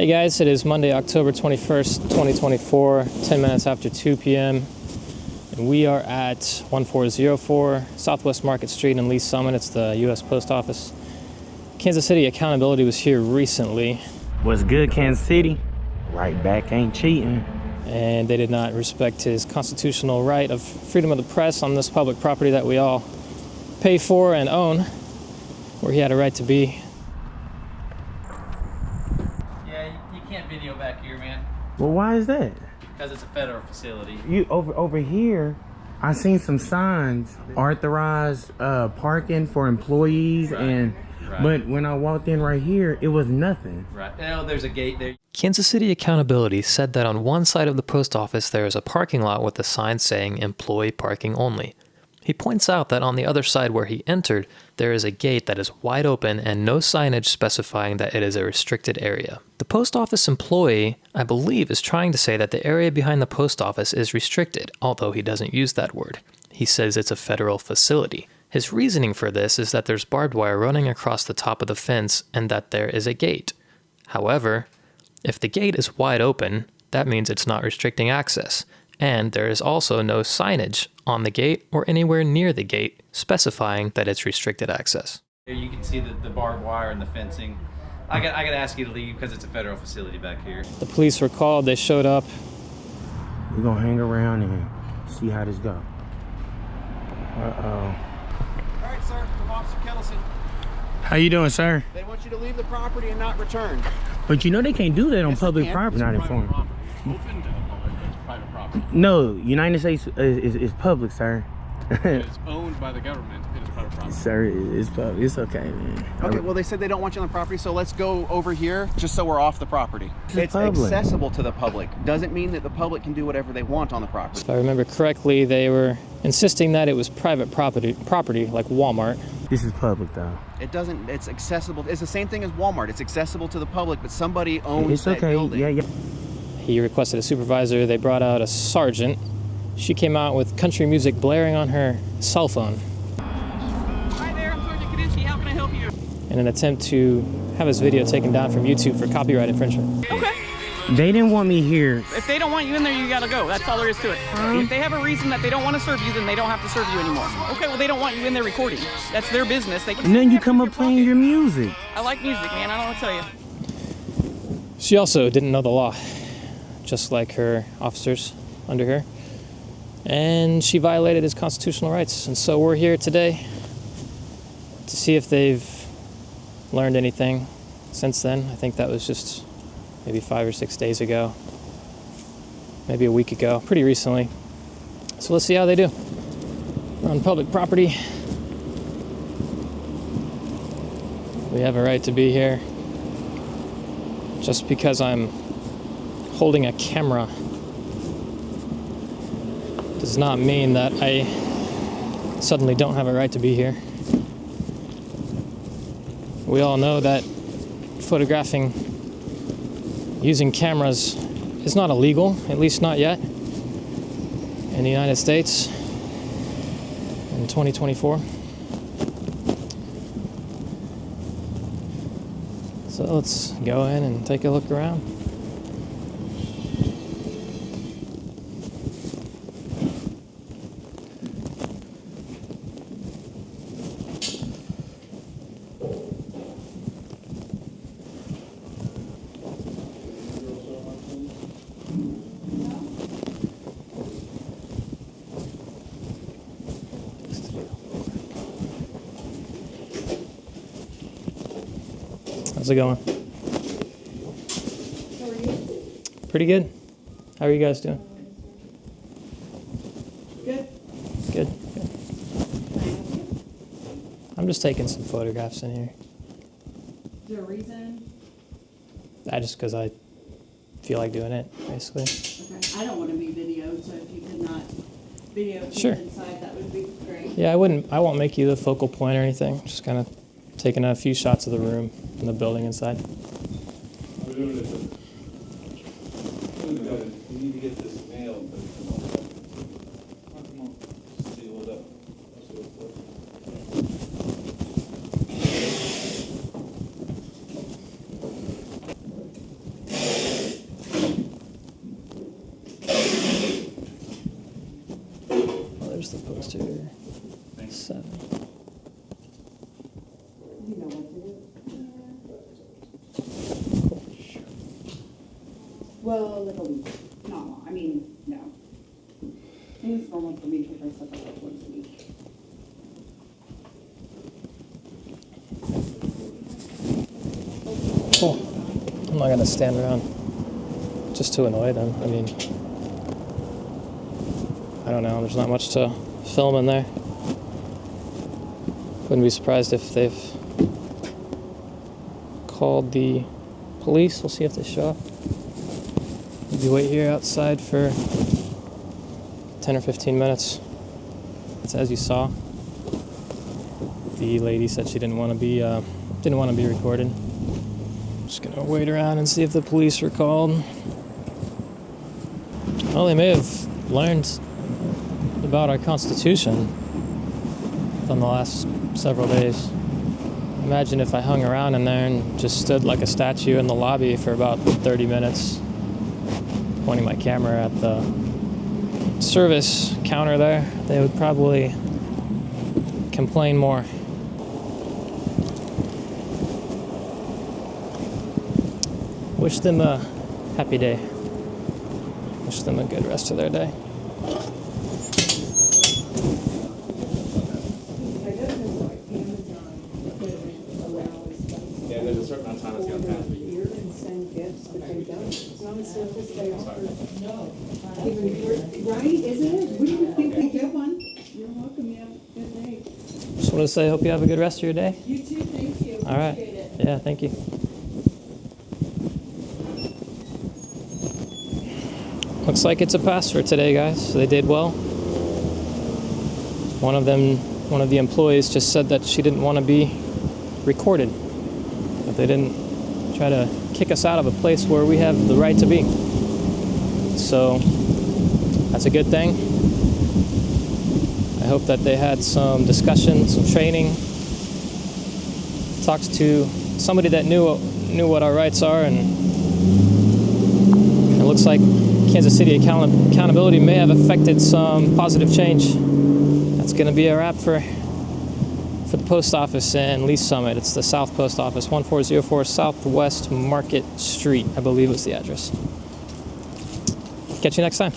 Hey guys, it is Monday, October 21st, 2024, 10 minutes after 2 p.m. And we are at 1404 Southwest Market Street in Lee Summit. It's the U.S. Post Office. Kansas City Accountability was here recently. What's good, Kansas City? Right back, ain't cheating. And they did not respect his constitutional right of freedom of the press on this public property that we all pay for and own, where he had a right to be. You can't video back here, man. Well, why is that? Because it's a federal facility. You over here, I seen some signs, authorized parking for employees, Right. but when I walked in right here, it was nothing. Right. Oh, there's a gate there. Kansas City Accountability said that on one side of the post office there is a parking lot with a sign saying employee parking only. He points out that on the other side where he entered, there is a gate that is wide open and no signage specifying that it is a restricted area. The post office employee, I believe, is trying to say that the area behind the post office is restricted, although he doesn't use that word. He says it's a federal facility. His reasoning for this is that there's barbed wire running across the top of the fence and that there is a gate. However, if the gate is wide open, that means it's not restricting access. And there is also no signage on the gate or anywhere near the gate specifying that it's restricted access. Here you can see the barbed wire and the fencing. I got to ask you to leave because it's a federal facility back here. The police were called, they showed up. We're gonna hang around and see how this go. Uh-oh. All right, sir. I'm Officer Kettleson. How you doing, sir? They want you to leave the property and not return. But you know they can't do that on Yes, they public can. property. Not informed. Open to the public. It's private property. No, United States is public, sir. It's owned by the government. It is private property. Sir, it's public. It's okay, man. Okay, well, they said they don't want you on the property, so let's go over here just so we're off the property. It's public. accessible to the public. Doesn't mean that the public can do whatever they want on the property. If I remember correctly, they were insisting that it was private property like Walmart. This is public, though. It doesn't, it's accessible. It's the same thing as Walmart. It's accessible to the public, but somebody owns It's that okay. building. Yeah. He requested a supervisor. They brought out a sergeant. She came out with country music blaring on her cell phone Hi there, I'm Sergeant Kaducci. How can I help you? in an attempt to have his video taken down from YouTube for copyright infringement. Okay. They didn't want me here. If they don't want you in there, you gotta go. That's all there is to it. If they have a reason that they don't want to serve you, then they don't have to serve you anymore. Okay, well, they don't want you in there recording. That's their business. They can. And then you come up playing your music. I like music, man. I don't know what to tell you. She also didn't know the law, just like her officers under her. And she violated his constitutional rights. And so we're here today to see if they've learned anything since then. I think that was just maybe 5 or 6 days ago, maybe a week ago, pretty recently. So let's see how they do. We're on public property. We have a right to be here. Just because I'm holding a camera does not mean that I suddenly don't have a right to be here. We all know that photographing using cameras is not illegal, at least not yet, in the United States in 2024. So let's go in and take a look around. How's it going? Pretty good. How are you guys doing? Good. Good. I'm just taking some photographs in here. Is there a reason? Just because I feel like doing it, basically. Okay, I don't want to be videoed, so if you could not video Sure. inside, that would be great. Yeah, I won't make you the focal point or anything. Just kind of taking a few shots of the room and the building inside. We need to get this mailed, but come on, seal it up. Well, like a week. Not long. I mean, no. I think it's normal for me to dress up like once a week. Cool. I'm not gonna stand around just to annoy them. I mean, I don't know. There's not much to film in there. Wouldn't be surprised if they've called the police. We'll see if they show up. Maybe wait here outside for 10 or 15 minutes. It's as you saw. The lady said she didn't want to be recorded. Just gonna wait around and see if the police are called. Well, they may have learned about our Constitution from the last several days. Imagine if I hung around in there and just stood like a statue in the lobby for about 30 minutes, pointing my camera at the service counter there. They would probably complain more. Wish them a happy day. Wish them a good rest of their day. Yeah, there's a certain amount of time it's going to pass. Here and send gifts, but they don't. It's not a service they offer. No. Right, isn't it? Wouldn't you think they get one? You're welcome, yeah. Good day. Just wanted to say, hope you have a good rest of your day. You too, thank you. All right. Appreciate it. Yeah, thank you. Looks like it's a pass for today, guys. They did well. One of the employees just said that she didn't want to be recorded. But they didn't try to kick us out of a place where we have the right to be. So that's a good thing. I hope that they had some discussion, some training, talked to somebody that knew what our rights are, and it looks like Kansas City accountability may have affected some positive change. That's going to be a wrap for the post office in Lee's Summit. It's the South Post Office, 1404 Southwest Market Street, I believe was the address. Catch you next time.